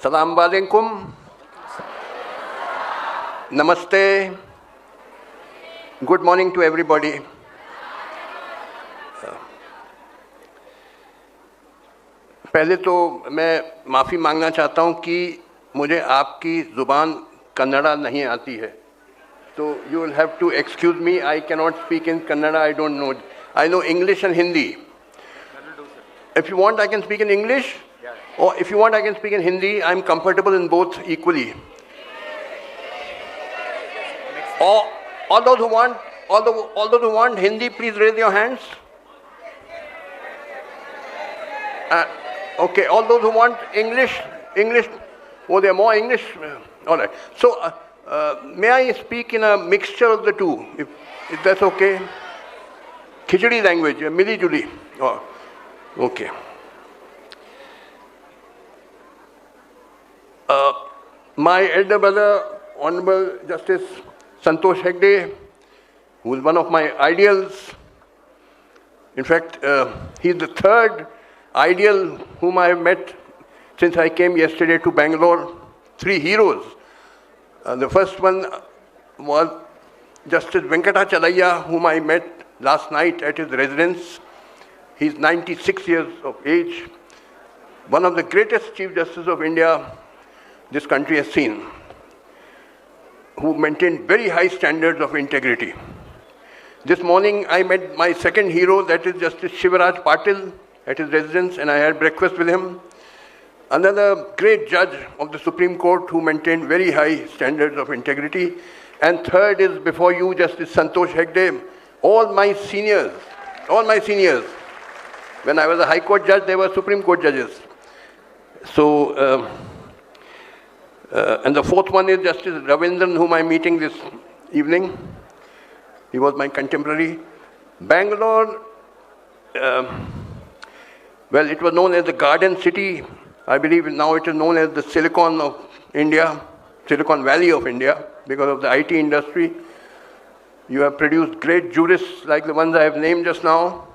Salam alaikum. Namaste. Good morning to everybody. पहले तो मैं माफ़ी मांगना चाहता हूँ कि मुझे आपकी ज़ुबान कन्नड़ा नहीं आती है. So you will have to excuse me. I cannot speak in Kannada. I don't know. I know English and Hindi. If you want, I can speak in English. Or if you want, I can speak in Hindi. I'm comfortable in both equally. Or all those who want Hindi, please raise your hands. Okay, all those who want English. Oh, there are more English. All right. So may I speak in a mixture of the two, if that's okay? Khichdi language, mili juli. Oh, okay. My elder brother, Honorable Justice Santosh Hegde, who is one of my ideals. In fact, he's the third ideal whom I have met since I came yesterday to Bangalore. 3 heroes. The first one was Justice Venkatachalaya, whom I met last night at his residence. He's 96 years of age. One of the greatest Chief Justices of India this country has seen, who maintained very high standards of integrity. This morning I met my second hero, that is Justice Shivaraj Patil, at his residence, and I had breakfast with him. Another great judge of the Supreme Court who maintained very high standards of integrity. And third is before you, Justice Santosh Hegde. All my seniors. When I was a High Court judge, they were Supreme Court judges. So, and the fourth one is Justice Ravindran, whom I'm meeting this evening. He was my contemporary. Bangalore, well, it was known as the Garden City. I believe now it is known as the Silicon of India, Silicon Valley of India, because of the IT industry. You have produced great jurists like the ones I have named just now,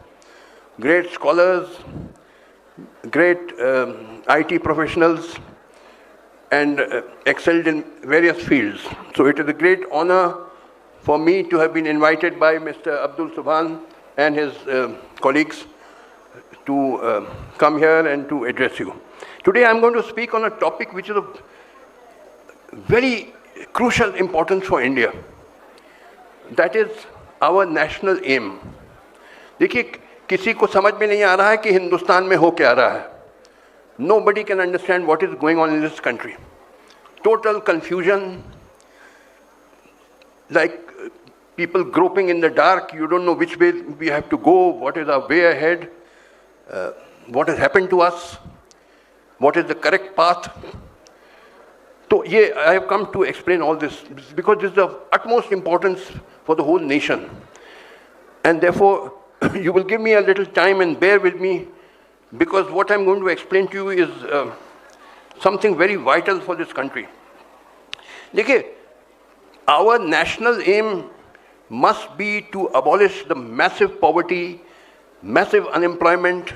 great scholars, great IT professionals, and excelled in various fields. So it is a great honor for me to have been invited by Mr. Abdul Subhan and his colleagues to come here and to address you. Today I'm going to speak on a topic which is of very crucial importance for India. That is our national aim. देखिए, किसी को समझ में नहीं आ रहा है कि हिंदुस्तान में हो क्या रहा है. Nobody can understand what is going on in this country. Total confusion, like people groping in the dark. You don't know which way we have to go, what is our way ahead, what has happened to us, what is the correct path. So yeah, I have come to explain all this because this is of utmost importance for the whole nation. And therefore, you will give me a little time and bear with me, because what I'm going to explain to you is something very vital for this country. Dekhiye, our national aim must be to abolish the massive poverty, massive unemployment,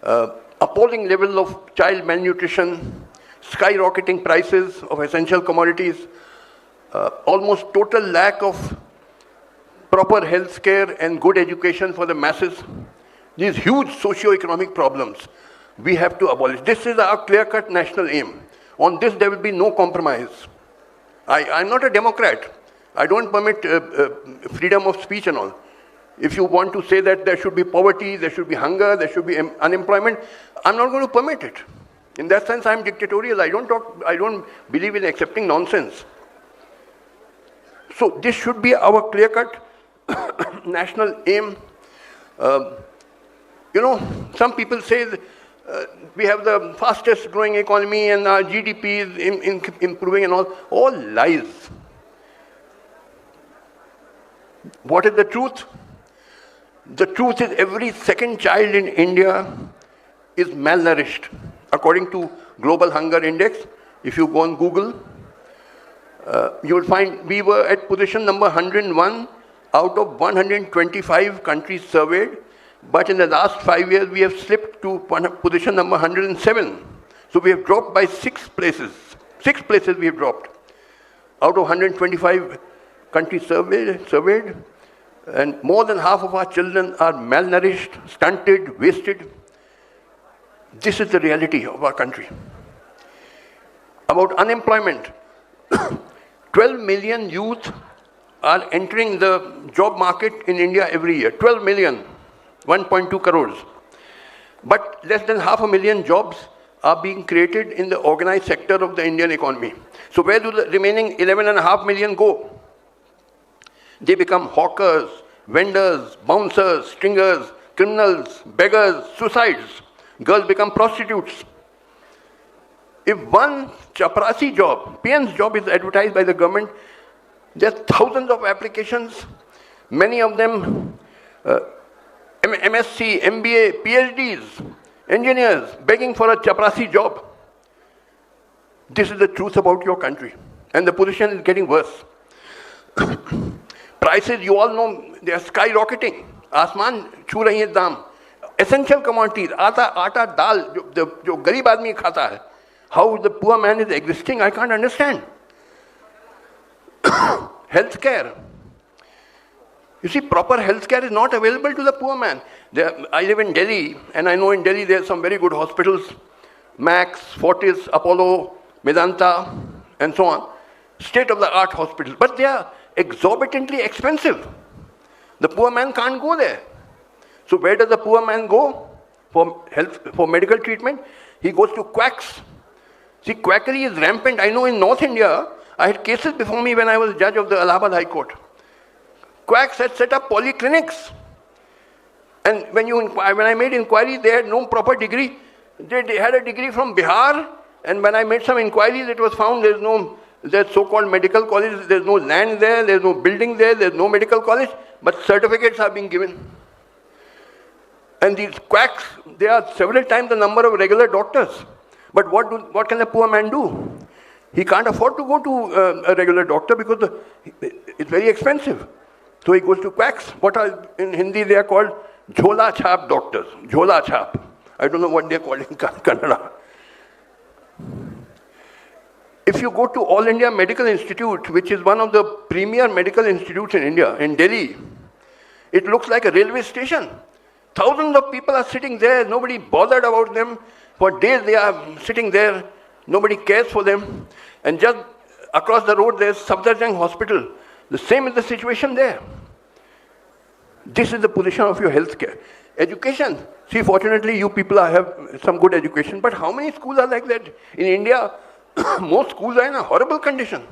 appalling level of child malnutrition, skyrocketing prices of essential commodities, almost total lack of proper health care and good education for the masses. These huge socio-economic problems we have to abolish. This is our clear-cut national aim. On this there will be no compromise. I'm not a Democrat. I don't permit freedom of speech and all. If you want to say that there should be poverty, there should be hunger, there should be unemployment, I'm not going to permit it. In that sense, I'm dictatorial. I don't believe in accepting nonsense. So this should be our clear-cut national aim. Some people say we have the fastest growing economy and our GDP is improving and all lies. What is the truth? The truth is every second child in India is malnourished. According to Global Hunger Index, if you go on Google, you will find we were at position number 101 out of 125 countries surveyed. But in the last 5 years, we have slipped to position number 107. So we have dropped by 6 places. 6 places we have dropped. Out of 125 countries surveyed, and more than half of our children are malnourished, stunted, wasted. This is the reality of our country. About unemployment, 12 million youth are entering the job market in India every year. 12 million, 1.2 crores. But less than 500,000 jobs are being created in the organized sector of the Indian economy. So where do the remaining 11.5 million go? They become hawkers, vendors, bouncers, stringers, criminals, beggars, suicides. Girls become prostitutes. If one chaprasi job, PN's job is advertised by the government, there are thousands of applications, many of them MSc, MBA, PhDs, engineers begging for a chaprasi job. This is the truth about your country. And the position is getting worse. Prices, you all know, they are skyrocketing. Asman chhu rahi hai daam. Essential commodities, aata, dal, jo garib aadmi khata hai. How the poor man is existing, I can't understand. Healthcare. You see, proper healthcare is not available to the poor man. I live in Delhi, and I know in Delhi there are some very good hospitals, Max, Fortis, Apollo, Medanta, and so on. State-of-the-art hospitals. But they are exorbitantly expensive. The poor man can't go there. So where does the poor man go for medical treatment? He goes to quacks. See, quackery is rampant. I know in North India, I had cases before me when I was judge of the Allahabad High Court. Quacks had set up polyclinics. And when I made inquiry, they had no proper degree. They had a degree from Bihar, and when I made some inquiries, it was found there's so-called medical college, there's no land there, there's no building there, there's no medical college, but certificates are being given. And these quacks, they are several times the number of regular doctors. But what can a poor man do? He can't afford to go to a regular doctor because it's very expensive. So he goes to quacks. In Hindi they are called jhola chhap doctors. Jhola chhap. I don't know what they are called in Kannada. If you go to All India Medical Institute, which is one of the premier medical institutes in India, in Delhi, it looks like a railway station. Thousands of people are sitting there, nobody bothered about them. For days they are sitting there, nobody cares for them. And just across the road there's Safdarjung Hospital. The same is the situation there. This is the position of your healthcare. Education. See, fortunately you people have some good education, but how many schools are like that? In India, most schools are in a horrible condition.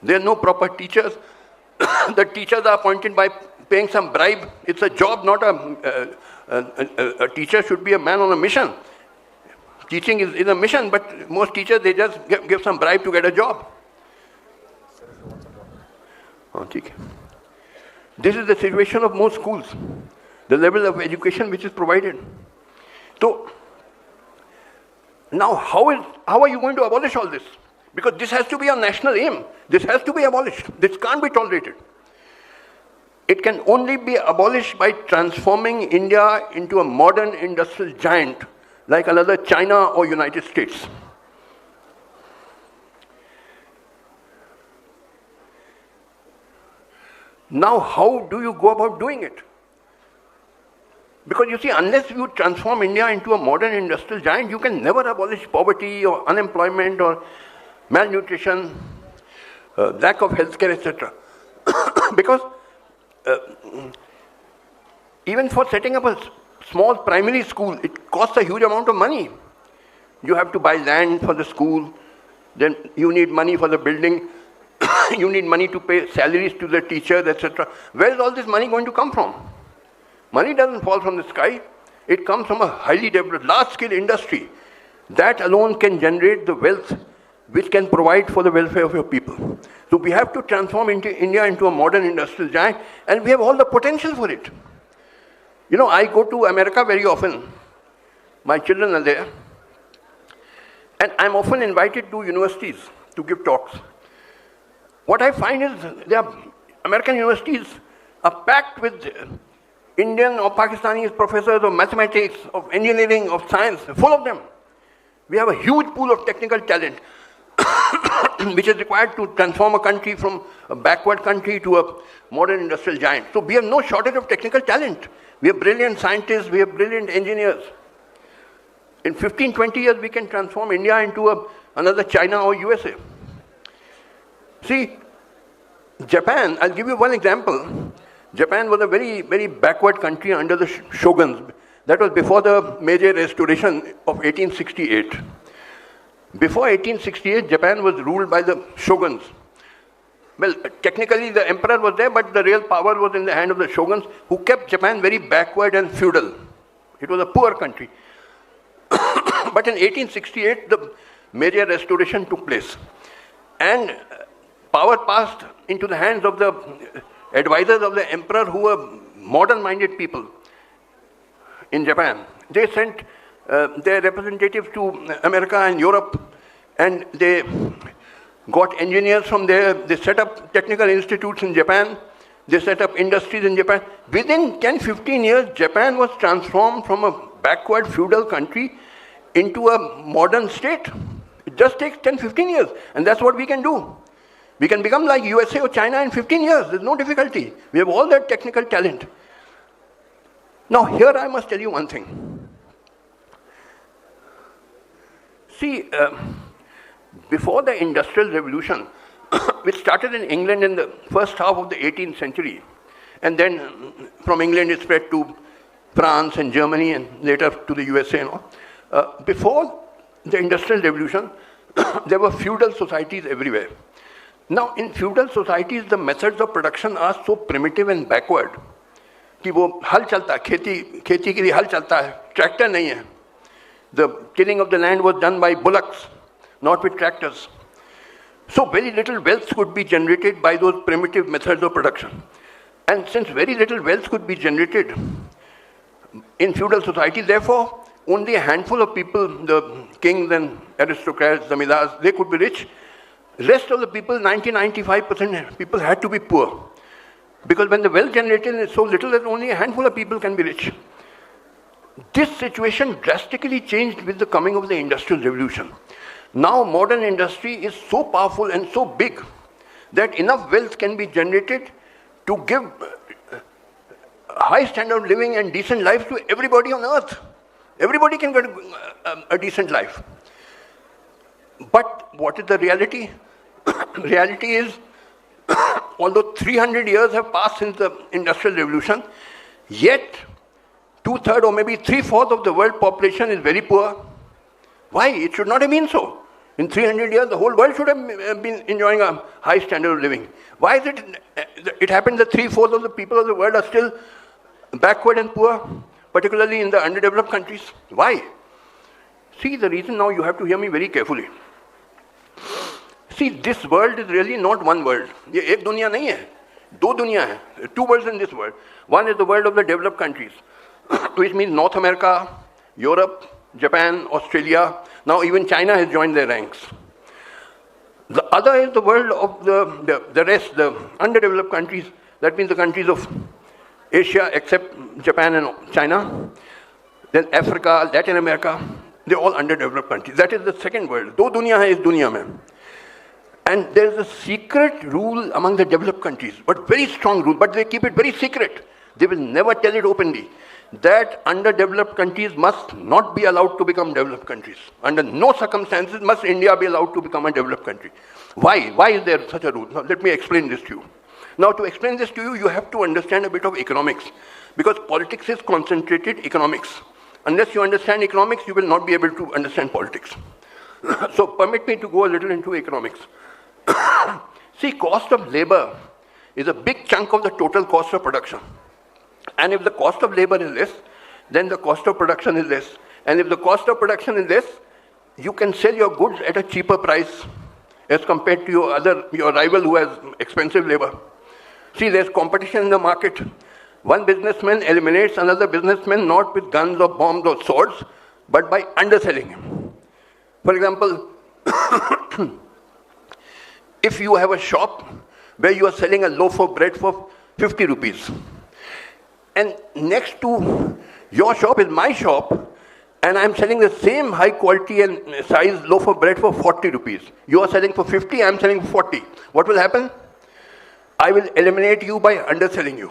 There are no proper teachers. The teachers are appointed by paying some bribe. It's a job, not a teacher should be a man on a mission. Teaching is a mission, but most teachers, they just give some bribe to get a job. This is the situation of most schools, the level of education which is provided. So, now how are you going to abolish all this? Because this has to be a national aim. This has to be abolished. This can't be tolerated. It can only be abolished by transforming India into a modern industrial giant like another China or United States. Now, how do you go about doing it? Because you see, unless you transform India into a modern industrial giant, you can never abolish poverty or unemployment or malnutrition, lack of healthcare, etc. Because even for setting up a small primary school, it costs a huge amount of money. You have to buy land for the school, then you need money for the building, you need money to pay salaries to the teachers, etc. Where is all this money going to come from? Money doesn't fall from the sky. It comes from a highly developed, large-scale industry. That alone can generate the wealth which can provide for the welfare of your people. So we have to transform India into a modern industrial giant, and we have all the potential for it. You know, I go to America very often. My children are there. And I'm often invited to universities to give talks. What I find is American universities are packed with Indian or Pakistani professors of mathematics, of engineering, of science, full of them. We have a huge pool of technical talent which is required to transform a country from a backward country to a modern industrial giant. So we have no shortage of technical talent. We have brilliant scientists, we have brilliant engineers. In 15, 20 years, we can transform India into another China or USA. See, Japan, I'll give you one example. Japan was a very, very backward country under the shoguns. That was before the Meiji Restoration of 1868. Before 1868, Japan was ruled by the shoguns. Well, technically the emperor was there, but the real power was in the hand of the shoguns, who kept Japan very backward and feudal. It was a poor country. But in 1868, the Meiji Restoration took place. And power passed into the hands of the advisors of the emperor, who were modern-minded people in Japan. They sent their representatives to America and Europe, and they got engineers from there. They set up technical institutes in Japan. They set up industries in Japan. Within 10-15 years, Japan was transformed from a backward feudal country into a modern state. It just takes 10-15 years, and that's what we can do. We can become like USA or China in 15 years. There's no difficulty. We have all that technical talent. Now, here I must tell you one thing. See, before the Industrial Revolution, which started in England in the first half of the 18th century, and then from England it spread to France and Germany and later to the USA and all. Before the Industrial Revolution, there were feudal societies everywhere. Now, in feudal societies, the methods of production are so primitive and backward कि वो हल चलता है, खेती के लिए हल चलता है, ट्रैक्टर नहीं है. The tilling of the land was done by bullocks, not with tractors. So very little wealth could be generated by those primitive methods of production. And since very little wealth could be generated in feudal society, therefore only a handful of people, the kings and aristocrats, zamindars, they could be rich. Rest of the people, 90-95% people had to be poor. Because when the wealth generated is so little that only a handful of people can be rich. This situation drastically changed with the coming of the Industrial Revolution. Now modern industry is so powerful and so big that enough wealth can be generated to give high standard of living and decent life to everybody on earth. Everybody can get a decent life. But what is the reality? Reality is, although 300 years have passed since the Industrial Revolution, yet 2/3 or maybe 3/4 of the world population is very poor. Why? It should not have been so. In 300 years, the whole world should have been enjoying a high standard of living. Why is it happened that 3/4 of the people of the world are still backward and poor, particularly in the underdeveloped countries? Why? See, the reason now, you have to hear me very carefully. See, this world is really not one world. ये एक दुनिया नहीं है, दो दुनिया है. Two worlds in this world. One is the world of the developed countries, which means North America, Europe, Japan, Australia. Now even China has joined their ranks. The other is the world of the rest, the underdeveloped countries. That means the countries of Asia, except Japan and China. Then Africa, Latin America, they're all underdeveloped countries. That is the second world. दो दुनिया है इस दुनिया में. And there is a secret rule among the developed countries, but very strong rule, but they keep it very secret. They will never tell it openly, that underdeveloped countries must not be allowed to become developed countries. Under no circumstances must India be allowed to become a developed country. Why? Why is there such a rule? Now let me explain this to you. Now to explain this to you, you have to understand a bit of economics, because politics is concentrated economics. Unless you understand economics, you will not be able to understand politics. So permit me to go a little into economics. See, cost of labor is a big chunk of the total cost of production. And if the cost of labor is less, then the cost of production is less. And if the cost of production is less, you can sell your goods at a cheaper price as compared to your rival who has expensive labor. See, there's competition in the market. One businessman eliminates another businessman not with guns or bombs or swords, but by underselling him. For example, if you have a shop where you are selling a loaf of bread for 50 rupees, and next to your shop is my shop, and I'm selling the same high quality and size loaf of bread for 40 rupees. You are selling for 50, I'm selling for 40. What will happen? I will eliminate you by underselling you.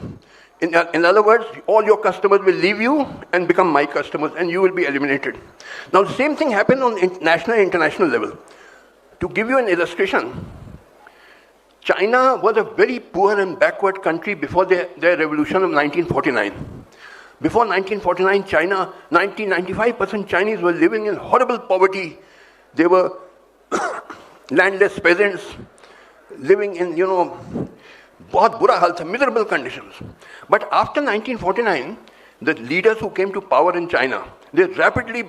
In other words, all your customers will leave you and become my customers, and you will be eliminated. Now, the same thing happened on national and international level. To give you an illustration, China was a very poor and backward country before their revolution of 1949. Before 1949, China, 95% Chinese were living in horrible poverty. They were landless peasants living in, बहुत बुरा हाल था, miserable conditions. But after 1949, the leaders who came to power in China, they rapidly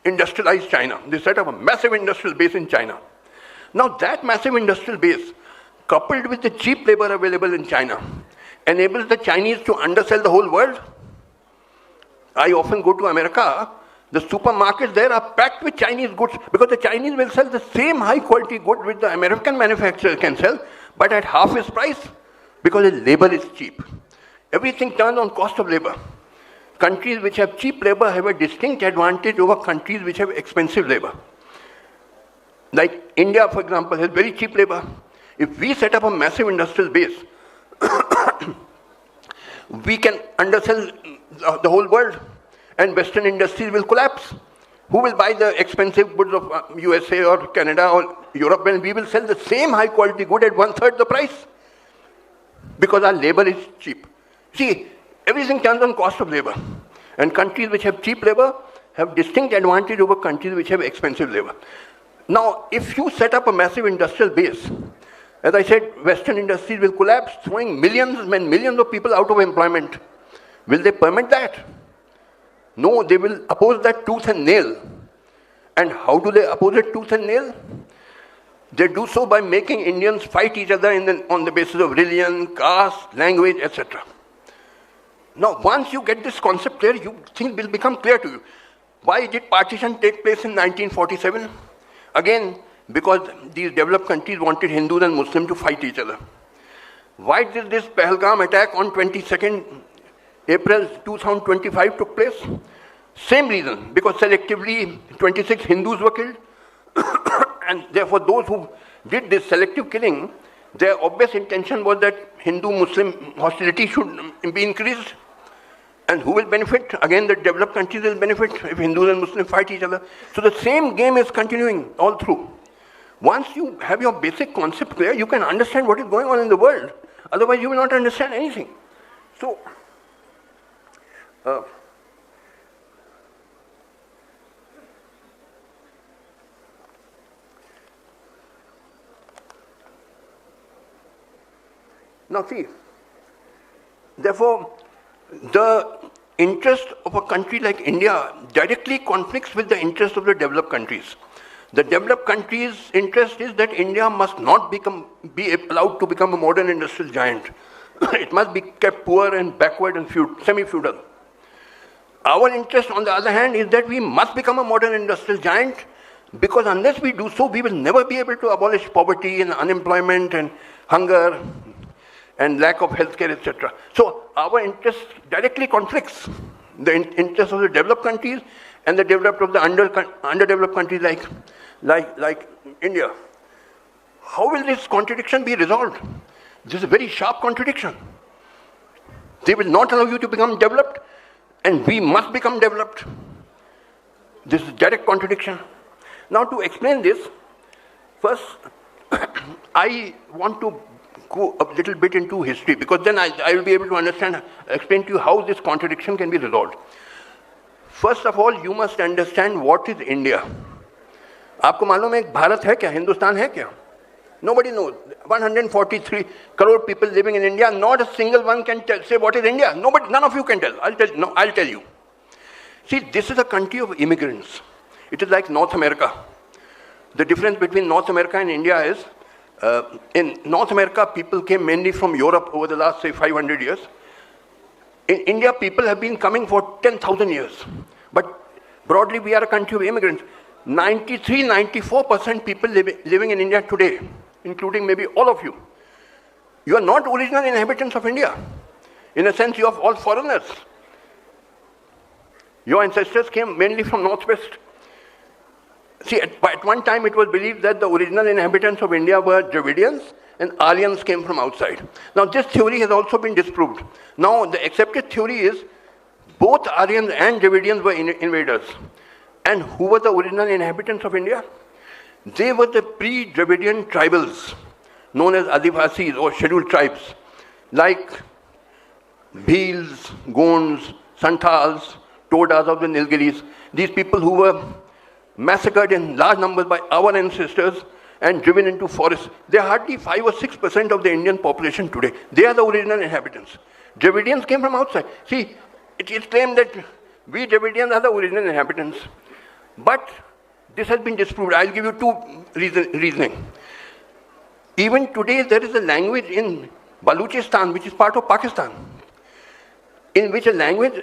industrialized China. They set up a massive industrial base in China. Now that massive industrial base, coupled with the cheap labor available in China, enables the Chinese to undersell the whole world. I often go to America, the supermarkets there are packed with Chinese goods because the Chinese will sell the same high quality good which the American manufacturer can sell, but at half its price because the labor is cheap. Everything turns on cost of labor. Countries which have cheap labor have a distinct advantage over countries which have expensive labor. Like India, for example, has very cheap labor. If we set up a massive industrial base, we can undersell the whole world and Western industries will collapse. Who will buy the expensive goods of USA or Canada or Europe when we will sell the same high quality good at 1/3 the price? Because our labor is cheap. See, everything turns on cost of labor. And countries which have cheap labor have distinct advantage over countries which have expensive labor. Now, if you set up a massive industrial base, as I said, Western industries will collapse, throwing millions and millions of people out of employment. Will they permit that? No, they will oppose that tooth and nail. And how do they oppose it tooth and nail? They do so by making Indians fight each other on the basis of religion, caste, language, etc. Now, once you get this concept clear, things will become clear to you. Why did partition take place in 1947? Again, because these developed countries wanted Hindus and Muslims to fight each other. Why did this Pahalgam attack on 22nd April 2025 took place? Same reason, because selectively 26 Hindus were killed. And therefore those who did this selective killing, their obvious intention was that Hindu-Muslim hostility should be increased. And who will benefit? Again, the developed countries will benefit if Hindus and Muslims fight each other. So the same game is continuing all through. Once you have your basic concept clear, you can understand what is going on in the world. Otherwise, you will not understand anything. So, now see, therefore, the interest of a country like India directly conflicts with the interest of the developed countries. The developed countries' interest is that India must not be allowed to become a modern industrial giant. It must be kept poor and backward and semi-feudal. Our interest, on the other hand, is that we must become a modern industrial giant because unless we do so, we will never be able to abolish poverty and unemployment and hunger and lack of healthcare, etc. So our interest directly conflicts the interest of the developed countries and the developed of the underdeveloped countries like India. How will this contradiction be resolved? This is a very sharp contradiction. They will not allow you to become developed, and we must become developed. This is direct contradiction. Now, to explain this, first, I want to go a little bit into history, because then I will be able to explain to you how this contradiction can be resolved. First of all, you must understand what is India. आपको मालूम है भारत है क्या, हिंदुस्तान है क्या? Nobody knows. 143 crore people living in India, not a single one can say what is India. None of you can tell. I'll tell you. See, this is a country of immigrants. It is like North America. The difference between North America and India is, in North America, people came mainly from Europe over the last, say, 500 years. In India, people have been coming for 10,000 years. But broadly, we are a country of immigrants. 93-94% people living in India today, including maybe all of you. You are not original inhabitants of India. In a sense, you are all foreigners. Your ancestors came mainly from northwest. See, at one time it was believed that the original inhabitants of India were Dravidians and Aryans came from outside. Now this theory has also been disproved. Now the accepted theory is both Aryans and Dravidians were invaders. And who were the original inhabitants of India? They were the pre-Dravidian tribals known as Adivasis or scheduled tribes like Bhils, Gonds, Santals, Todas of the Nilgiris. These people who were massacred in large numbers by our ancestors and driven into forests. They are hardly 5 or 6% of the Indian population today. They are the original inhabitants. Dravidians came from outside. See, it is claimed that we Dravidians are the original inhabitants. But this has been disproved. I'll give you two reasoning. Even today, there is a language in Baluchistan, which is part of Pakistan, in which a language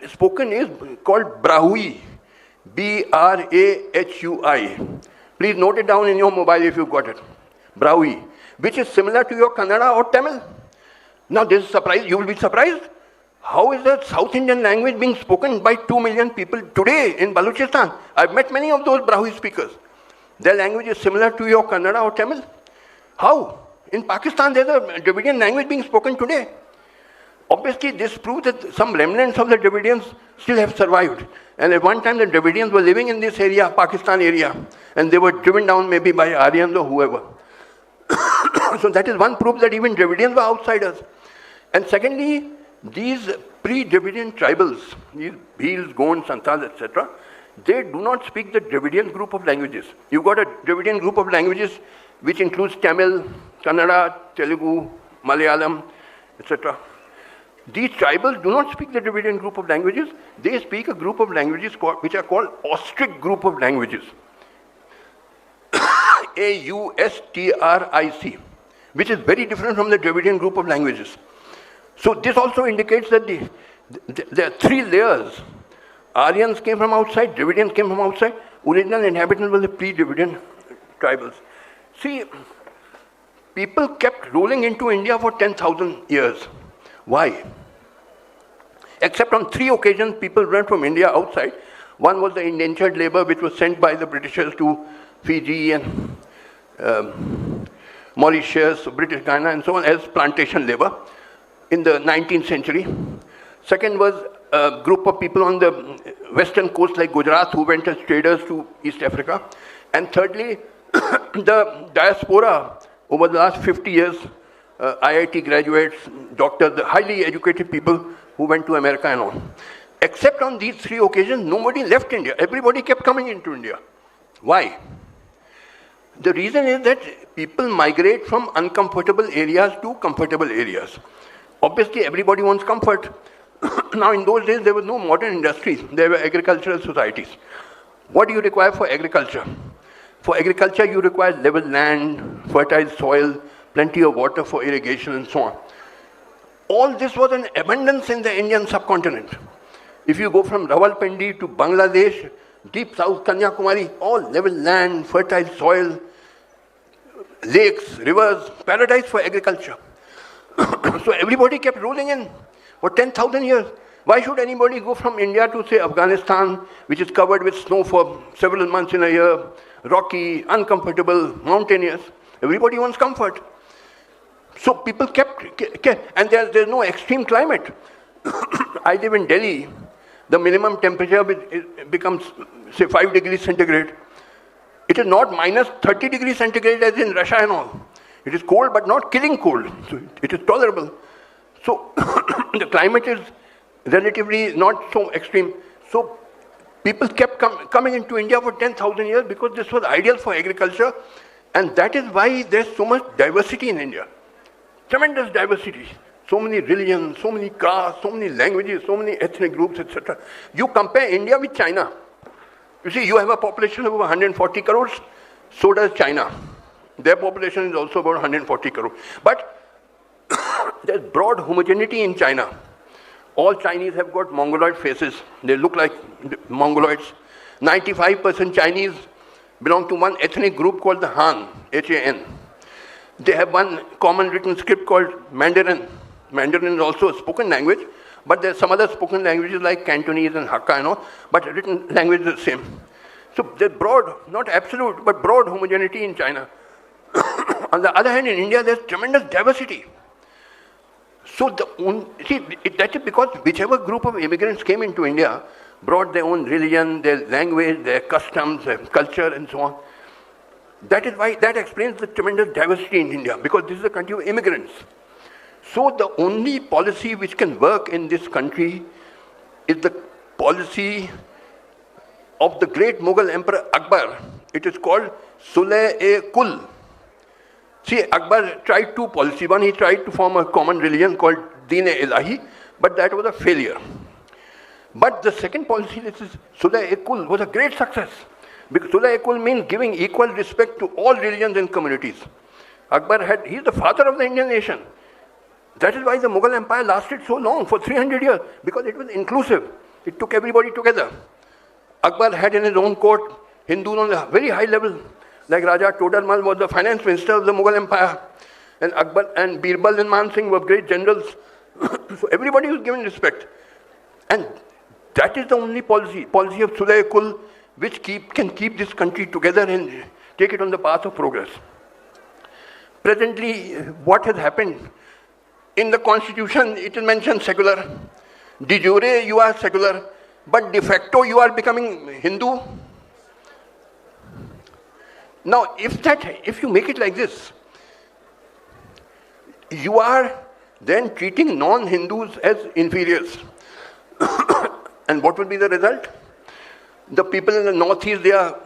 spoken is called Brahui. B-R-A-H-U-I. Please note it down in your mobile if you've got it. Brahui, which is similar to your Kannada or Tamil. Now this is surprise. You will be surprised. How is the South Indian language being spoken by 2 million people today in Baluchistan? I've met many of those Brahui speakers. Their language is similar to your Kannada or Tamil. How? In Pakistan, there's a Dravidian language being spoken today. Obviously, this proves that some remnants of the Dravidians still have survived. And at one time, the Dravidians were living in this area, Pakistan area, and they were driven down maybe by Aryans or whoever. So that is one proof that even Dravidians were outsiders. And secondly, these pre-Dravidian tribals, these Bhils, Gonds, Santals, etc., they do not speak the Dravidian group of languages. You've got a Dravidian group of languages which includes Tamil, Kannada, Telugu, Malayalam, etc. These tribals do not speak the Dravidian group of languages. They speak a group of languages which are called Austric group of languages. A-U-S-T-R-I-C, which is very different from the Dravidian group of languages. So this also indicates that there are three layers. Aryans came from outside, Dravidians came from outside, original inhabitants were the pre-Dravidian tribals. See, people kept rolling into India for 10,000 years. Why? Except on 3 occasions, people went from India outside. One was the indentured labor, which was sent by the Britishers to Fiji and Mauritius, British Guiana, and so on, as plantation labor in the 19th century. Second was a group of people on the western coast, like Gujarat, who went as traders to East Africa. And thirdly, the diaspora over the last 50 years, IIT graduates, doctors, the highly educated people who went to America and all. Except on these 3 occasions, nobody left India. Everybody kept coming into India. Why? The reason is that people migrate from uncomfortable areas to comfortable areas. Obviously, everybody wants comfort. Now, in those days, there were no modern industries. There were agricultural societies. What do you require for agriculture? For agriculture, you require level land, fertile soil, plenty of water for irrigation, and so on. All this was in abundance in the Indian subcontinent. If you go from Rawalpindi to Bangladesh, deep south Kanyakumari, all level land, fertile soil, lakes, rivers, paradise for agriculture. So everybody kept rolling in for 10,000 years. Why should anybody go from India to, say, Afghanistan, which is covered with snow for several months in a year, rocky, uncomfortable, mountainous? Everybody wants comfort. So people kept and there's no extreme climate. I live in Delhi. The minimum temperature becomes, say, 5 degrees centigrade. It is not minus 30 degrees centigrade as in Russia and all. It is cold, but not killing cold. So it is tolerable. So the climate is relatively not so extreme. So people kept coming into India for 10,000 years because this was ideal for agriculture. And that is why there's so much diversity in India. Tremendous diversity. So many religions, so many castes, so many languages, so many ethnic groups, etc. You compare India with China. You see, you have a population of over 140 crores, so does China. Their population is also about 140 crores. But there's broad homogeneity in China. All Chinese have got Mongoloid faces. They look like Mongoloids. 95% Chinese belong to one ethnic group called the Han, H-A-N. They have one common written script called Mandarin. Mandarin is also a spoken language. but there's some other spoken languages like Cantonese and Hakka, but written language is the same. So there's broad, not absolute, but broad homogeneity in China. On the other hand, in India, there's tremendous diversity. So that is because whichever group of immigrants came into India brought their own religion, their language, their customs, their culture, and so on. That is why, that explains the tremendous diversity in India, because this is a country of immigrants. So the only policy which can work in this country is the policy of the great Mughal Emperor Akbar. It is called Sulh-e-Kul. See, Akbar tried two policies. One, he tried to form a common religion called Deen-e-Ilahi, but that was a failure. But the second policy, this is Sulh-e-Kul, was a great success. Because Sulh-e-Kul means giving equal respect to all religions and communities. Akbar he's the father of the Indian nation. That is why the Mughal Empire lasted so long, for 300 years, because it was inclusive. It took everybody together. Akbar had in his own court Hindus on a very high level, like Raja Todarmal was the finance minister of the Mughal Empire, and Akbar and Birbal and Man Singh were great generals. So everybody was given respect. And that is the only policy of Sulh-e-Kul, which can keep this country together and take it on the path of progress. Presently, what has happened? In the constitution, it is mentioned secular. De jure, you are secular, but de facto, you are becoming Hindu. Now, if you make it like this, you are then treating non-Hindus as inferiors. And what will be the result? The people in the northeast, they are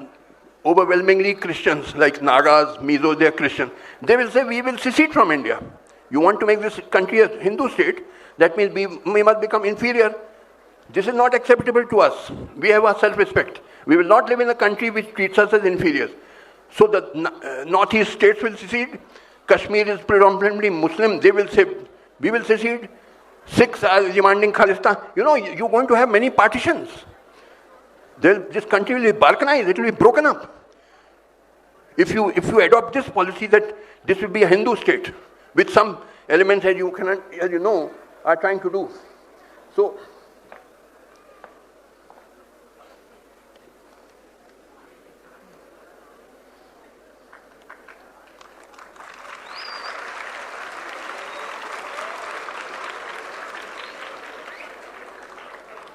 overwhelmingly Christians, like Nagas, Mizos, they are Christian. They will say, we will secede from India. You want to make this country a Hindu state, that means we must become inferior. This is not acceptable to us. We have our self-respect. We will not live in a country which treats us as inferiors. So the northeast states will secede. Kashmir is predominantly Muslim. They will say, we will secede. Sikhs are demanding Khalistan. You're going to have many partitions. This country will be balkanized. It will be broken up. If you adopt this policy that this will be a Hindu state, with some elements as you know, are trying to do. So,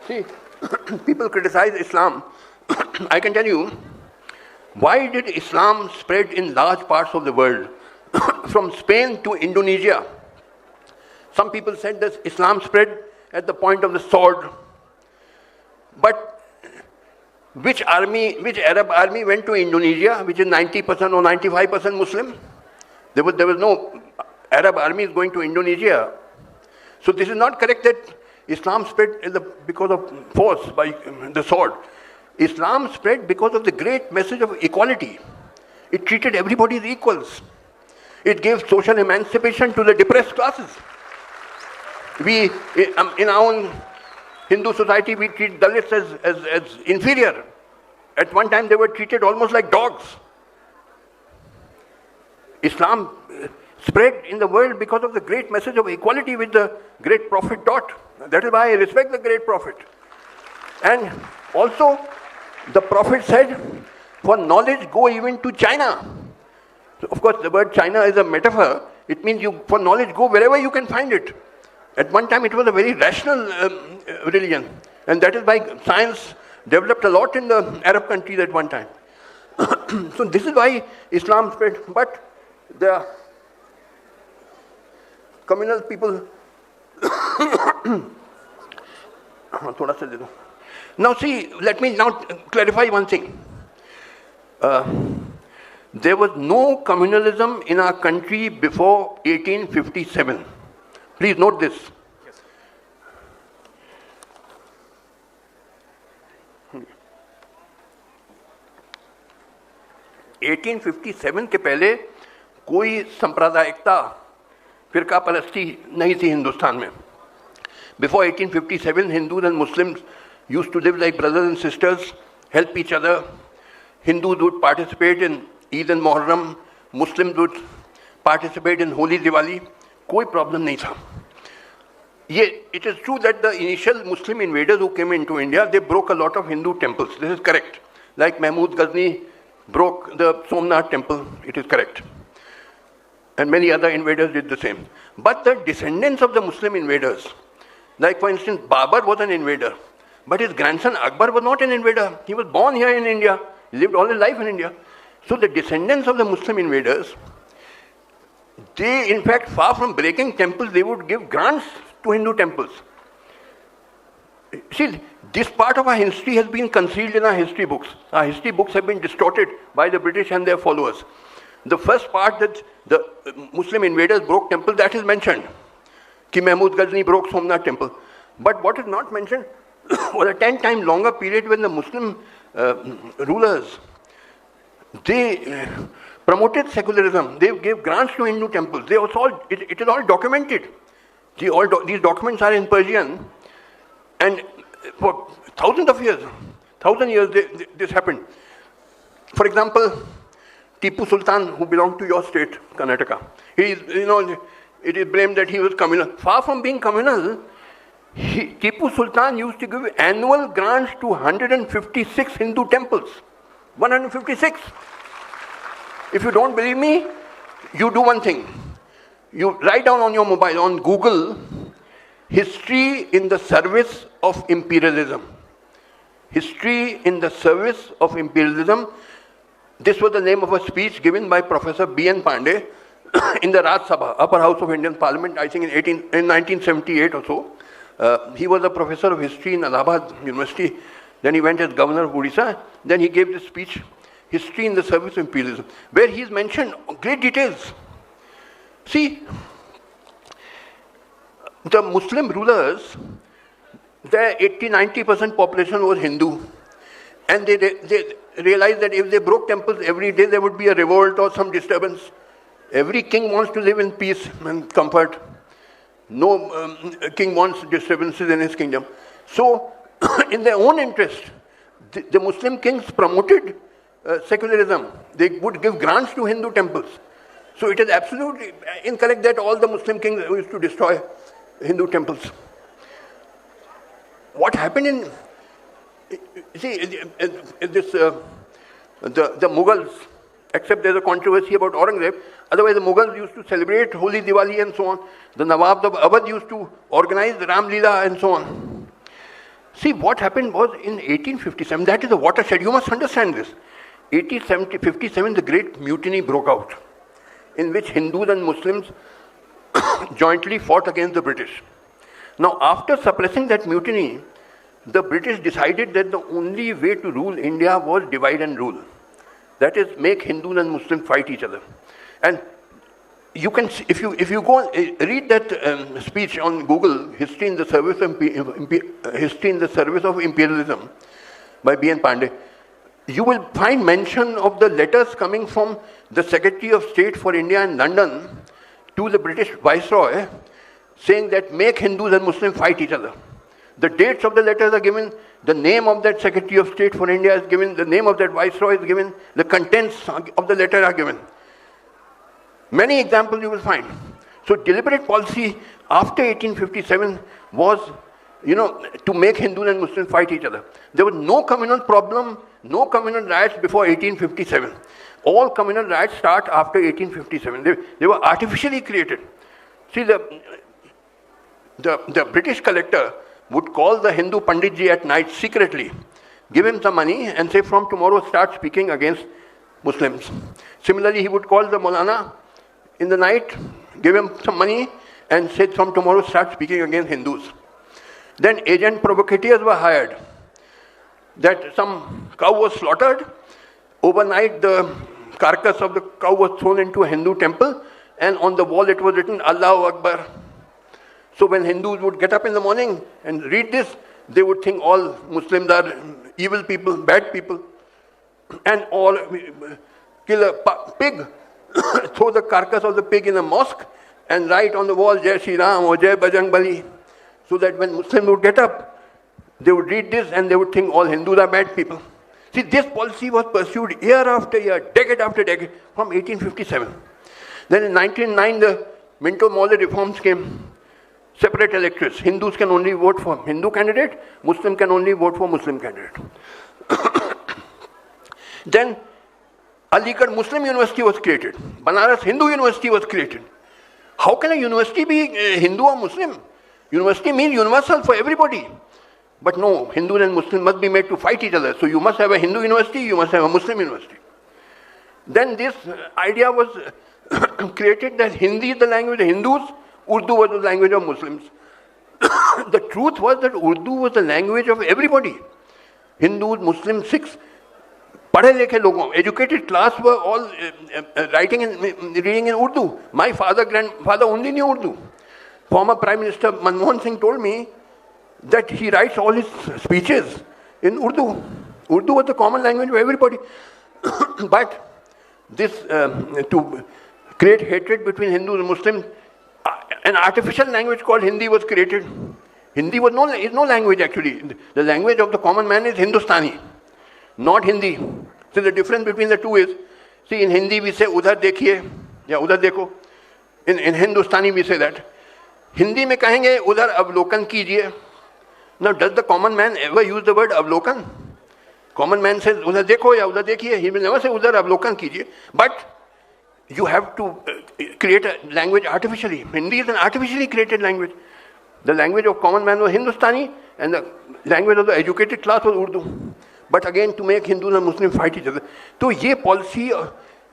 see, people criticize Islam. I can tell you, why did Islam spread in large parts of the world? From Spain to Indonesia. Some people said that Islam spread at the point of the sword. But which Arab army went to Indonesia, which is 90% or 95% Muslim? There was no Arab armies going to Indonesia. So this is not correct that Islam spread because of force, by the sword. Islam spread because of the great message of equality. It treated everybody as equals. It gave social emancipation to the depressed classes. We, in our own Hindu society, we treat Dalits as inferior. At one time, they were treated almost like dogs. Islam spread in the world because of the great message of equality which the great prophet taught. That is why I respect the great prophet. And also, the prophet said, for knowledge, go even to China. So of course, the word China is a metaphor. It means for knowledge, go wherever you can find it. At one time, it was a very rational religion. And that is why science developed a lot in the Arab countries at one time. So this is why Islam spread. But the communal people... Now see, let me now clarify one thing. There was no communalism in our country before 1857. Please note this. Yes. 1857 के पहले कोई सांप्रदायिकता, फिरका परस्ती नहीं थी हिंदुस्तान में. Before 1857, Hindus and Muslims used to live like brothers and sisters, help each other. Hindus would participate in Eid and Muharram, Muslims would participate in Holi, Diwali. कोई problem नहीं था. Yeah, it is true that the initial Muslim invaders who came into India, they broke a lot of Hindu temples. This is correct. Like Mahmud Ghazni broke the Somnath temple. It is correct. And many other invaders did the same. But the descendants of the Muslim invaders, like for instance, Babur was an invader. But his grandson Akbar was not an invader. He was born here in India. He lived all his life in India. So the descendants of the Muslim invaders, they in fact, far from breaking temples, they would give grants to Hindu temples. See, this part of our history has been concealed in our history books. Our history books have been distorted by the British and their followers. The first part that the Muslim invaders broke temples, that is mentioned. Ki Mahmud Ghazni broke Somnath temple. But what is not mentioned was a 10 times longer period when the Muslim rulers, they promoted secularism. They gave grants to Hindu temples. They also, it is all documented. These documents are in Persian, and for thousands of years, this happened. For example, Tipu Sultan, who belonged to your state, Karnataka, it is blamed that he was communal. Far from being communal, Tipu Sultan used to give annual grants to 156 Hindu temples. 156. If you don't believe me, you do one thing. You write down on your mobile, on Google, history in the service of imperialism. History in the service of imperialism. This was the name of a speech given by Professor B.N. Pandey in the Raj Sabha, upper house of Indian Parliament, I think in 1978 or so. He was a professor of history in Allahabad University. Then he went as governor of Odisha. Then he gave this speech, History in the Service of Imperialism, where he's mentioned great details. See, the Muslim rulers, their 80-90% population was Hindu. And they realized that if they broke temples every day, there would be a revolt or some disturbance. Every king wants to live in peace and comfort. No king wants disturbances in his kingdom. So, in their own interest, the Muslim kings promoted secularism. They would give grants to Hindu temples. So it is absolutely incorrect that all the Muslim kings used to destroy Hindu temples. What happened in, the Mughals, except there's a controversy about Aurangzeb, otherwise the Mughals used to celebrate Holi, Diwali and so on. The Nawabs of Awadh used to organize Ram Leela and so on. See, what happened was in 1857, that is a watershed, you must understand this. 1857, the Great Mutiny broke out, in which Hindus and Muslims jointly fought against the British. Now, after suppressing that mutiny, the British decided that the only way to rule India was divide and rule. That is, make Hindus and Muslims fight each other. And you can see, if you go and read that speech on Google, History in the Service of Imperialism by B.N. Pandey, you will find mention of the letters coming from the Secretary of State for India in London to the British Viceroy saying that make Hindus and Muslims fight each other. The dates of the letters are given, the name of that Secretary of State for India is given, the name of that Viceroy is given, the contents of the letter are given. Many examples you will find. So deliberate policy after 1857 was, to make Hindus and Muslims fight each other. There was no communal problem, no communal riots before 1857. All communal riots start after 1857. They were artificially created. See, the British collector would call the Hindu Panditji at night secretly, give him some money and say, from tomorrow start speaking against Muslims. Similarly, he would call the Maulana in the night, give him some money and say, from tomorrow start speaking against Hindus. Then agent provocateurs were hired. That some cow was slaughtered. Overnight, the carcass of the cow was thrown into a Hindu temple, and on the wall it was written, Allahu Akbar. So when Hindus would get up in the morning and read this, they would think all Muslims are evil people, bad people, and all kill a pig, throw the carcass of the pig in a mosque, and write on the wall, Jai Shri Ram or Jai Bajrang Bali, so that when Muslims would get up, they would read this and they would think all Hindus are bad people. See, this policy was pursued year after year, decade after decade, from 1857. Then in 1909, the Minto Maude reforms came. separate electorates. Hindus can only vote for Hindu candidate, Muslim can only vote for Muslim candidate. Then Aligarh Muslim University was created. Banaras Hindu University was created. How can a university be Hindu or Muslim? University means universal for everybody. But no, Hindus and Muslims must be made to fight each other. So you must have a Hindu university, you must have a Muslim university. Then this idea was created that Hindi is the language of Hindus, Urdu was the language of Muslims. The truth was that Urdu was the language of everybody. Hindus, Muslims, Sikhs, padhe likhe logon, educated class were all writing and reading in Urdu. My grandfather only knew Urdu. Former Prime Minister Manmohan Singh told me that he writes all his speeches in Urdu. Urdu was the common language of everybody. But this, to create hatred between Hindus and Muslims, an artificial language called Hindi was created. Hindi is no language actually. The language of the common man is Hindustani, not Hindi. So the difference between the two is, see, in Hindi we say udhar dekhiye ya udhar dekho. In Hindustani we say that. Hindi mein kahenge udhar avlokan kijiye. Now does the common man ever use the word avlokan? Common man says udhar dekho ya udhar dekhiye. He will never say udhar avlokan kijiye. But you have to create a language artificially. Hindi is an artificially created language. The language of common man was Hindustani and the language of the educated class was Urdu. But again, to make Hindus and Muslims fight each other. So this policy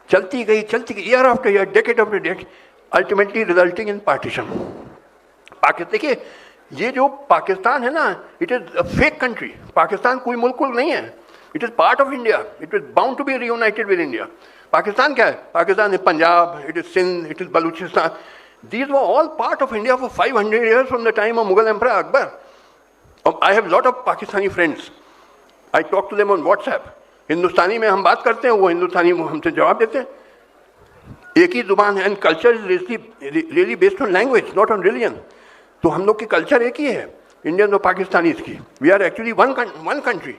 chalti gayi, year after year, decade after decade, ultimately resulting in partition. देखिए, ये जो पाकिस्तान है ना, it is a fake country. Pakistan कोई मुल्क नहीं है. It is part of India. It is bound to be reunited with India. Pakistan क्या है? Pakistan is Punjab, it is Sindh, it is Baluchistan. These were all part of India for 500 years from the time of Mughal Emperor Akbar. I have a lot of Pakistani friends. I talk to them on WhatsApp. Hindustani में हम बात करते हैं, वो Hindustani हमसे जवाब देते हैं. एक ही जुबान है, and culture is really based on language, not on religion. तो हम लोग की culture एक ही है, Indians और Pakistanis की. We are actually one country.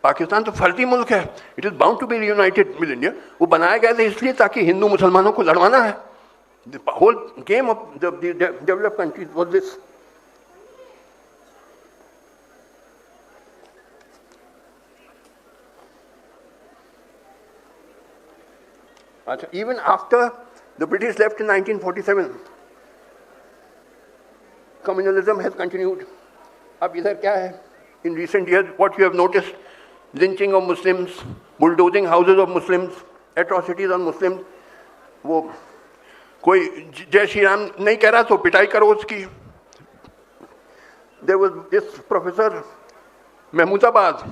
Pakistan तो फर्जी मुल्क है. It is bound to be reunited with India. वो बनाया गया था इसलिए ताकि हिंदू मुसलमानों को लड़वाना है. The whole game of the developed countries was this. Even after the British left in 1947, communalism has continued. अब इधर क्या है? In recent years, what you have noticed, lynching of Muslims, bulldozing houses of Muslims, atrocities on Muslims. वो कोई जय श्री राम नहीं कह रहा तो पिटाई करो उसकी. There was this professor Mahmoodabad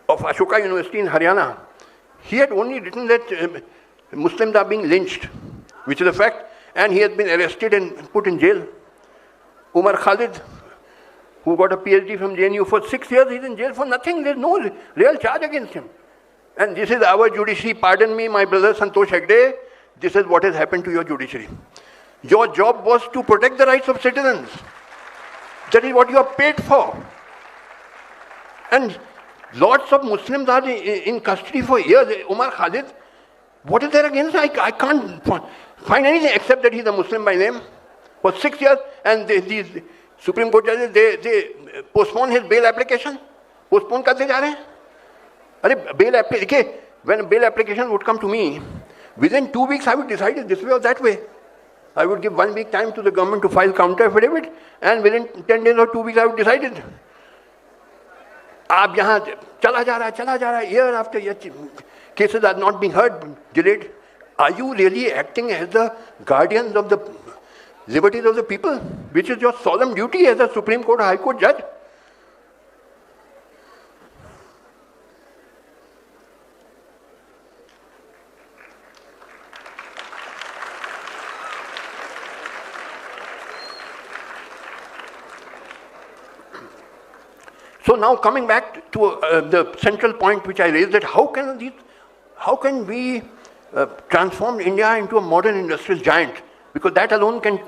of Ashoka University in Haryana. He had only written that Muslims are being lynched, which is a fact, and he has been arrested and put in jail. Umar Khalid, who got a PhD from JNU for 6 years, he's in jail for nothing. There's no real charge against him. And this is our judiciary. Pardon me, my brother Santosh Hegde, this is what has happened to your judiciary. Your job was to protect the rights of citizens. That is what you are paid for. And lots of Muslims are in custody for years. Umar Khalid, what is there against him? I can't find anything except that he's a Muslim by name. For 6 years, and these Supreme Court judges, they postpone his bail application. Postpone करते जा रहे हैं. अरे bail application, when a bail application would come to me, within 2 weeks I would decide it this way or that way. I would give 1 week time to the government to file counter affidavit, and within 10 days or 2 weeks I would decide it. आप यहाँ चला जा रहा है, year after year, cases are not being heard, delayed. Are you really acting as the guardians of the liberties of the people, which is your solemn duty as a Supreme Court or High Court judge? So now coming back to the central point which I raised, that how can we transform India into a modern industrial giant? Because that alone can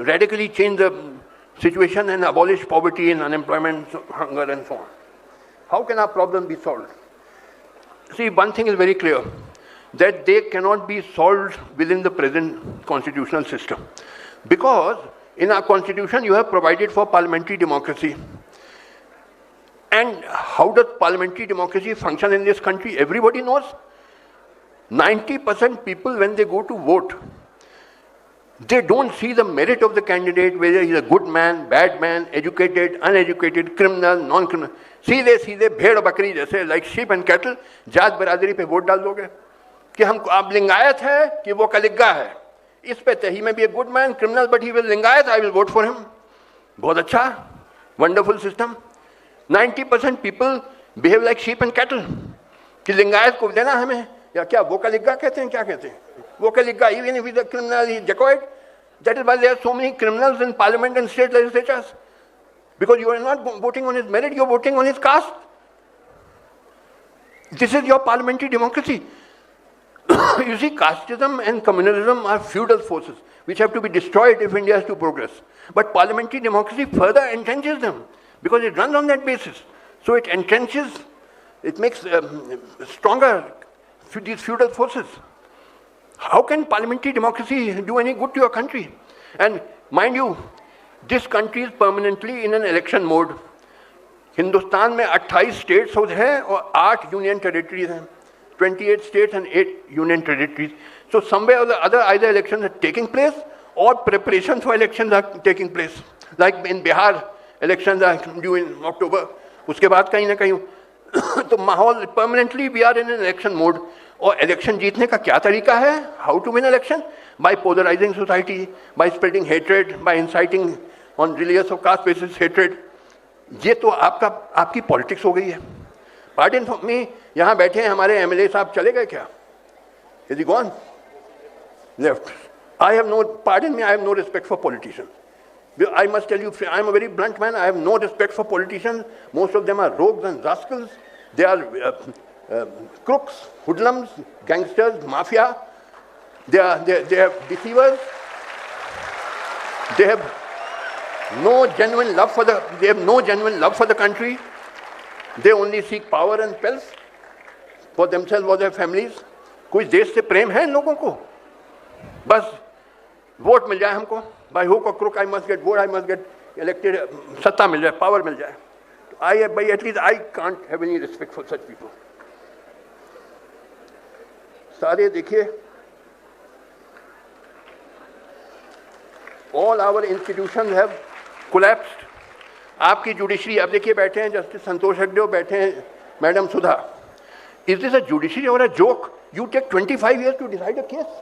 radically change the situation and abolish poverty and unemployment, hunger and so on. How can our problem be solved? See, one thing is very clear, that they cannot be solved within the present constitutional system. Because in our constitution you have provided for parliamentary democracy. And how does parliamentary democracy function in this country? Everybody knows. 90% people, when they go to vote, they don't see the merit of the candidate, whether he's a good man, bad man, educated, uneducated, criminal, non-criminal. सीधे सीधे भेड़ बकरी जैसे, like sheep and cattle, जात बरादरी पे vote डाल दोगे कि हम आप लिंगायत है कि वो कलिग्गा है, इस पे ही में भी a good man, criminal, but he will Lingayat, I will vote for him. बहुत अच्छा, wonderful system. 90% people behave like sheep and cattle कि लिंगायत को देना हमें, या क्या वो कलिग्गा कहते हैं, क्या कहते हैं वो कलिग्गा, even if he's a criminal, he's dacoit. That is why there are so many criminals in parliament and state legislatures, because you are not voting on his merit, you are voting on his caste. This is your parliamentary democracy. You see, casteism and communalism are feudal forces which have to be destroyed if India has to progress. But parliamentary democracy further entrenches them because it runs on that basis. So it entrenches, it makes stronger these feudal forces. How can parliamentary democracy do any good to your country? And mind you, this country is permanently in an election mode. Hindustan में 28 states हैं और 8 union territories हैं, 28 states and 8 union territories. So somewhere or the other, either elections are taking place or preparations for elections are taking place. Like in Bihar, elections are due in October. उसके बाद कहीं ना कहीं तो माहौल permanently we are in an election mode. और election जीतने का क्या तरीका है? How to win election? By polarising society, by spreading hatred, by inciting on religious और कास्ट बेसिस हेट्रेड. ये तो आपकी पॉलिटिक्स हो गई है. पार्डन फॉर मी, यहाँ बैठे हैं हमारे एमएलए साहब, चले गए क्या? Is he gone? Left. I have no, pardon me, I have no respect for politicians. I must tell you, I am a very blunt man. I have no respect for politicians. Most of them are rogues and rascals. They are crooks, hoodlums, gangsters, mafia. They are deceivers. They have no genuine love for the country. They only seek power and wealth for themselves or their families. कोई देश से प्रेम है इन लोगों को? बस vote मिल जाए हमको. By hook or crook I must get vote, I must get elected, सत्ता मिल जाए, power मिल जाए. At least I can't have any respect for such people. सारे देखिए, all our institutions have collapsed. आपकी जुडिशरी, अब देखिए बैठे हैं जस्टिस संतोष हेगड़े, बैठे हैं madam Sudha. Is this a judiciary or a joke? You take 25 years to decide a case.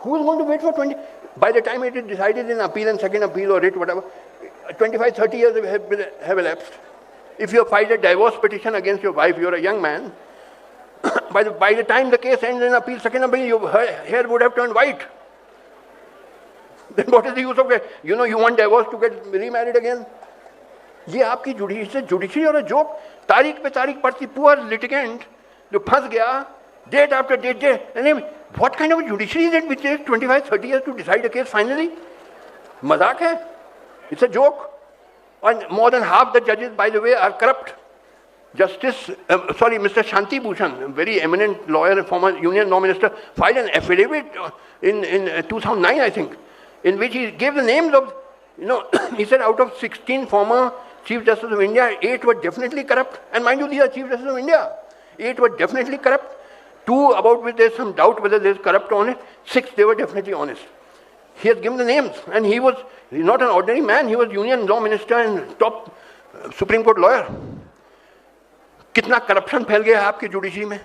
Who is going to wait for 20? By the time it is decided in appeal and second appeal or writ, whatever, 25, 30 years have elapsed. If you file a divorce petition against your wife, you're a young man, by the time the case ends in appeal, second appeal, your hair would have turned white. Then what is the use of it? You want divorce to get remarried again? ये आपकी judiciary और joke. तारीख पे तारीख पड़ती, poor litigant जो फंस गया, date after date. What kind of a judiciary is it which takes 25, 30 years to decide a case finally? मजाक है. It's a joke. And more than half the judges, by the way, are corrupt. Mr. Shanti Bhushan, a very eminent lawyer and former union law minister, filed an affidavit in 2009, I think, in which he gave the names of, he said out of 16 former Chief Justice of India, 8 were definitely corrupt. And mind you, these are Chief Justice of India. 8 were definitely corrupt. 2 about which there's some doubt whether there's corrupt or honest. 6, they were definitely honest. He has given the names, and he's not an ordinary man. He was union law minister and top Supreme Court lawyer. कितना corruption फैल गया है आपकी judiciary में?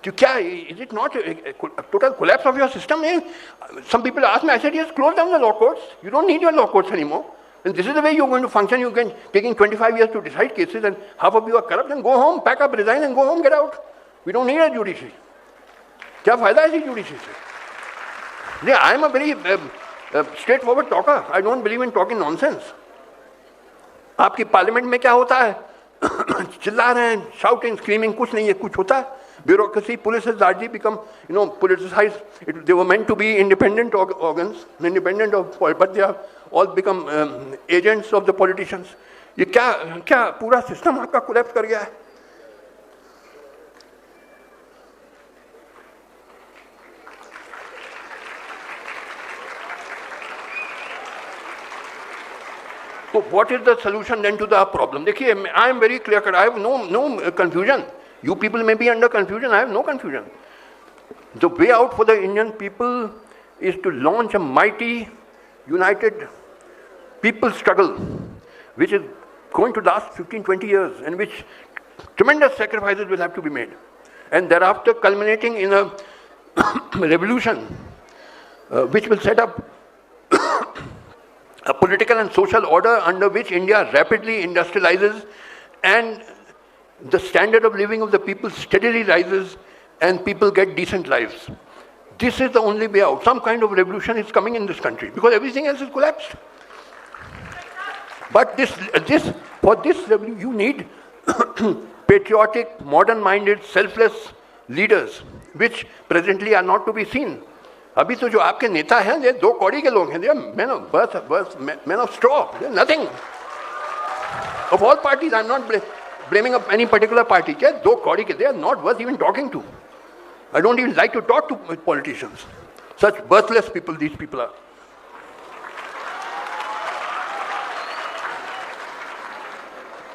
तो क्या, is it not a total collapse of your system? Some people ask me, I said, yes, close down the law courts. You don't need your law courts anymore. And this is the way you're going to function. You're taking 25 years to decide cases, and half of you are corrupt, and go home, pack up, resign, and go home, get out. We don't need a judiciary. क्या फायदा है इसी judiciary से? I am a very straightforward talker. I don't believe in talking nonsense. आपकी parliament में क्या होता है? चिल्ला रहे हैं, shouting, screaming, कुछ नहीं है, कुछ होता है. Bureaucracy, police has largely become, politicized. They were meant to be independent organs, independent of, but they have all become agents of the politicians. ये क्या पूरा सिस्टम आपका कोलैप्स कर गया है. So what is the solution then to the problem? देखिए, I am very clear cut. I have no confusion. You people may be under confusion. I have no confusion. The way out for the Indian people is to launch a mighty, united people struggle, which is going to last 15, 20 years, and which tremendous sacrifices will have to be made. And thereafter culminating in a revolution, which will set up a political and social order under which India rapidly industrializes and the standard of living of the people steadily rises and people get decent lives. This is the only way out. Some kind of revolution is coming in this country because everything else is collapsed. But for this revolution, you need patriotic, modern-minded, selfless leaders, which presently are not to be seen. अभी तो जो आपके नेता हैं, ये दो कौड़ी के लोग हैं. They are men of straw. They are nothing. Of all parties, I am not blaming up any particular party. They are not worth even talking to. I don't even like to talk to politicians. Such worthless people these people are.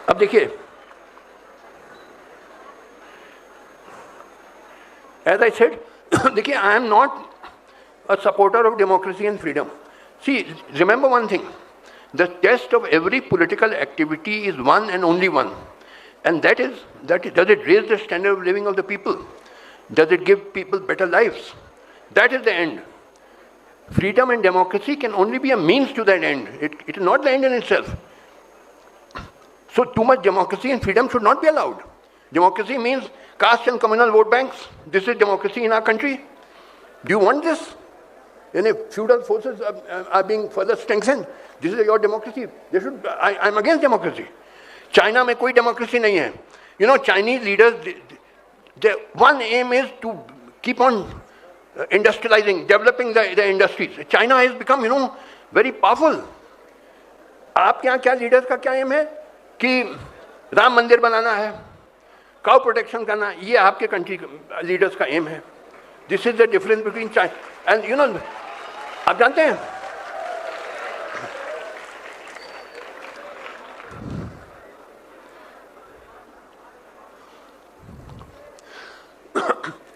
अब देखिए, as I said, देखिए, I am not a supporter of democracy and freedom. See, remember one thing. The test of every political activity is one and only one. And that is, does it raise the standard of living of the people? Does it give people better lives? That is the end. Freedom and democracy can only be a means to that end. It is not the end in itself. So too much democracy and freedom should not be allowed. Democracy means caste and communal vote banks. This is democracy in our country. Do you want this? And if feudal forces are being further strengthened, this is your democracy. I'm against democracy. China में कोई democracy नहीं है. You know, Chinese leaders, their one aim is to keep on industrializing, developing the industries. China has become, very powerful. आपके यहाँ क्या leaders का क्या aim है? कि राम मंदिर बनाना है, cow protection करना, ये आपके country leaders का aim है. This is the difference between China and आप जानते हैं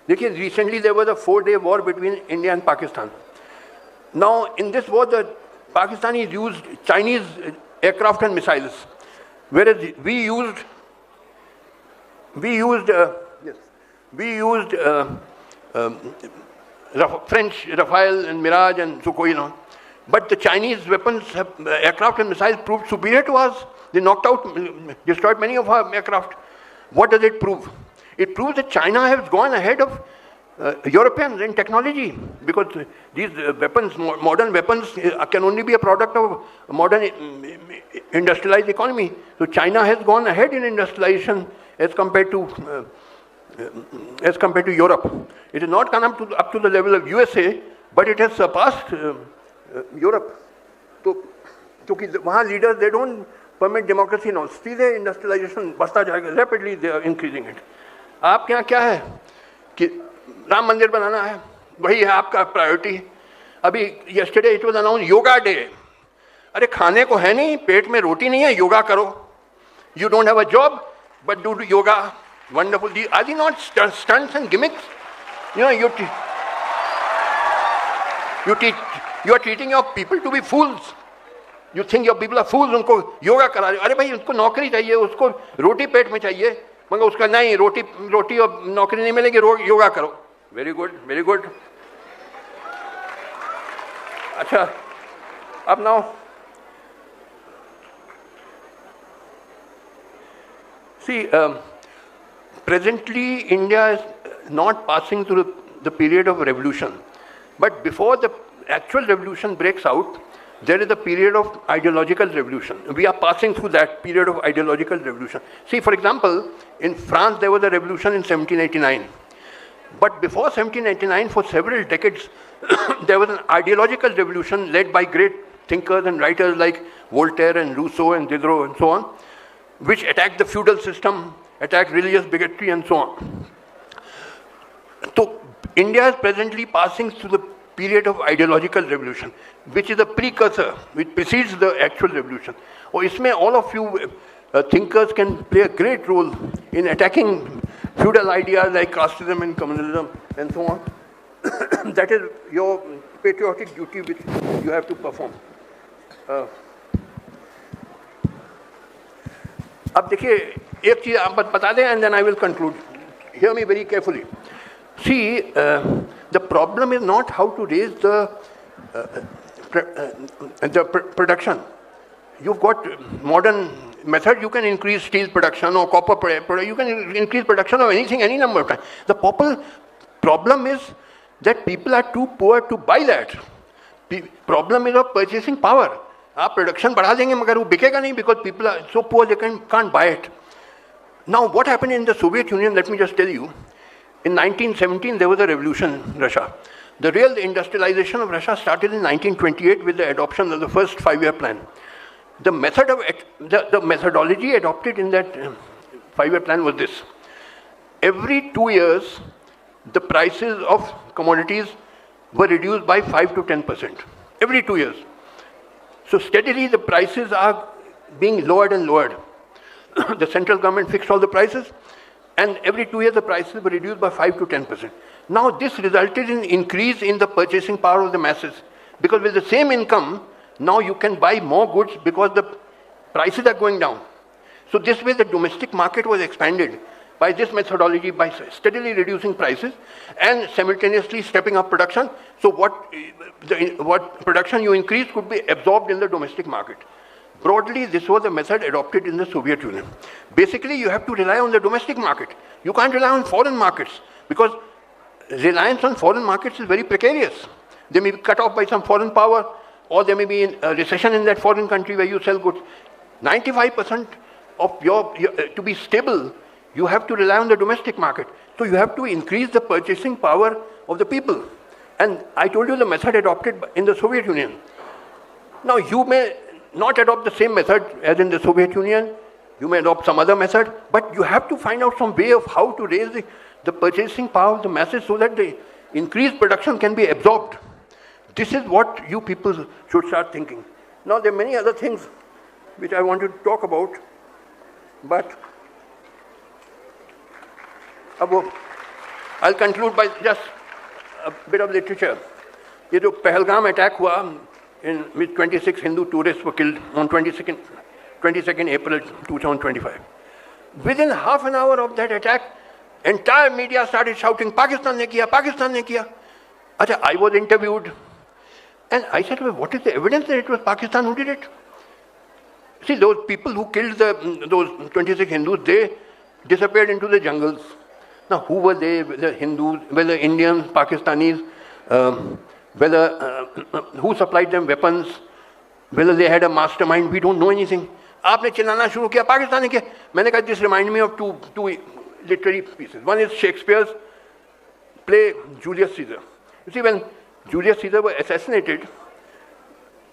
देखिए, recently there was a 4-day war between India and Pakistan. Now in this war the Pakistanis used Chinese aircraft and missiles, whereas we used French Rafale and Mirage and Sukhoi. But the Chinese weapons, aircraft and missiles proved superior to us. They knocked out, destroyed many of our aircraft. What does it prove? It proves that China has gone ahead of Europeans in technology, because these weapons, modern weapons, can only be a product of a modern industrialized economy. So China has gone ahead in industrialization as compared to Europe. It has not gone up to the level of USA, but it has surpassed Europe. So, क्योंकि वहाँ leaders, they don't permit democracy now. सीधे industrialization बढ़ता जाएगा. Rapidly they are increasing it. आपके यहाँ क्या है कि राम मंदिर बनाना है, वही है आपका प्रायोरिटी. अभी yesterday it was announced yoga day. अरे खाने को है नहीं, पेट में रोटी नहीं है, योगा करो. You don't have a job, but do yoga. Wonderful. Are they not stunts and gimmicks? You are treating your people to be fools. You think your people are fools. उनको योगा करा रहे. अरे भाई, उनको नौकरी चाहिए, उसको रोटी पेट में चाहिए, मगर उसका नहीं, रोटी और नौकरी नहीं मिलेगी, योगा करो. Very good, very good. अच्छा, अब now see, presently India is not passing through the period of revolution, but before the actual revolution breaks out, there is a period of ideological revolution. We are passing through that period of ideological revolution. See, for example, in France there was a revolution in 1789. But before 1789, for several decades, there was an ideological revolution led by great thinkers and writers like Voltaire and Rousseau and Diderot and so on, which attacked the feudal system, attacked religious bigotry and so on. So India is presently passing through the period of ideological revolution, which is a precursor, which precedes the actual revolution. Or isme all of you thinkers can play a great role in attacking feudal ideas like casteism and communalism and so on. That is your patriotic duty which you have to perform. अब देखिए एक चीज आप बता दें and then I will conclude. Hear me very carefully. See, the problem is not how to raise the production. You've got modern method. You can increase steel production or copper production. You can increase production of anything, any number of times. The problem is that people are too poor to buy that. Problem is of purchasing power. आप production बढ़ा देंगे मगर वो बिकेगा नहीं because people are so poor they can't buy it. Now what happened in the Soviet Union, let me just tell you. In 1917 there was a revolution in Russia. The real industrialization of Russia started in 1928 with the adoption of the first 5-year plan. The methodology adopted in that 5-year plan was this. Every 2 years the prices of commodities were reduced by 5 to 10%. Every 2 years. So steadily the prices are being lowered and lowered. The central government fixed all the prices, and every 2 years the prices were reduced by 5 to 10%. Now this resulted in increase in the purchasing power of the masses, because with the same income, now you can buy more goods because the prices are going down. So this way the domestic market was expanded by this methodology, by steadily reducing prices and simultaneously stepping up production. So what production you increase could be absorbed in the domestic market. Broadly, this was a method adopted in the Soviet Union. Basically, you have to rely on the domestic market. You can't rely on foreign markets, because reliance on foreign markets is very precarious. They may be cut off by some foreign power, or there may be a recession in that foreign country where you sell goods. 95% of to be stable, you have to rely on the domestic market. So you have to increase the purchasing power of the people. And I told you the method adopted in the Soviet Union. Now you may not adopt the same method as in the Soviet Union. You may adopt some other method, but you have to find out some way of how to raise the purchasing power of the masses so that the increased production can be absorbed. This is what you people should start thinking. Now there are many other things which I want to talk about, but I'll conclude by just a bit of literature. ये जो Pahalgam attack हुआ, in which 26 Hindu tourists were killed on 22nd April 2025. Within half an hour of that attack, entire media started shouting, Pakistan ne kiya, Pakistan ne kiya. Achha, I was interviewed, and I said, well, what is the evidence that it was Pakistan who did it? See, those people who killed those 26 Hindus, they disappeared into the jungles. Now, who were they? Whether Hindus, whether Indians, Pakistanis, who supplied them weapons, whether they had a mastermind, we don't know anything. आपने चिल्लाना शुरू किया, पाकिस्तान ने किया. मैंने कहा, this reminds me of two literary pieces. One is Shakespeare's play Julius Caesar. You see, when Julius Caesar was assassinated,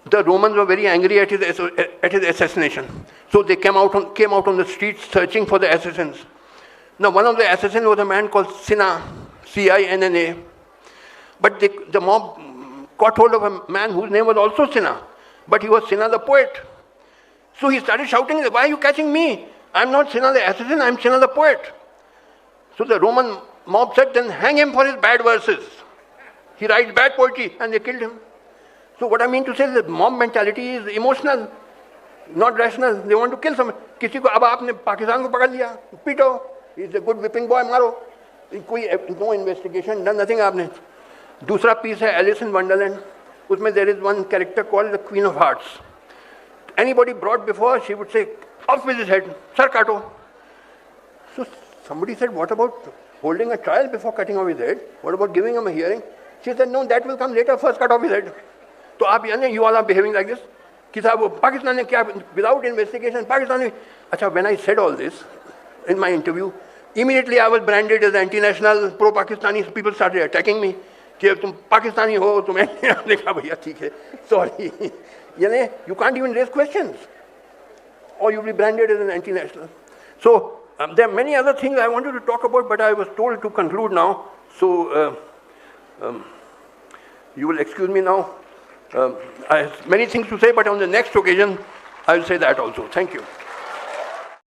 the Romans were very angry at his assassination. So they came out on the streets searching for the assassins. Now, one of the assassins was a man called Cinna, C-I-N-N-A. But the mob caught hold of a man whose name was also Cinna, but he was Cinna the poet. So he started shouting, why are you catching me? I'm not Cinna the assassin, I'm Cinna the poet. So the Roman mob said, then hang him for his bad verses. He writes bad poetry, and they killed him. So what I mean to say is that mob mentality is emotional, not rational. They want to kill someone. किसी को अब आपने पाकिस्तान को पकड़ लिया, पीटो. He's a good whipping boy, मारो. No investigation, done nothing आपने. दूसरा piece है Alice in Wonderland. उसमें there is one character called the Queen of Hearts. Anybody brought before, she would say, off with his head, sir kato. So somebody said, what about holding a trial before cutting off his head? What about giving him a hearing? She said, no, that will come later, first cut off his head. So you all are behaving like this. कि साहब पाकिस्तान ने क्या, without investigation, Pakistan ने, अच्छा, when I said all this in my interview, immediately I was branded as anti-national, pro-Pakistani. People started attacking me. कि तुम पाकिस्तानी हो, तुम्हें हमने कहा भैया ठीक है, sorry. You can't even raise questions, or you'll be branded as an anti-national. So there are many other things I wanted to talk about, but I was told to conclude now. So You will excuse me now. I have many things to say, but on the next occasion, I will say that also. Thank you.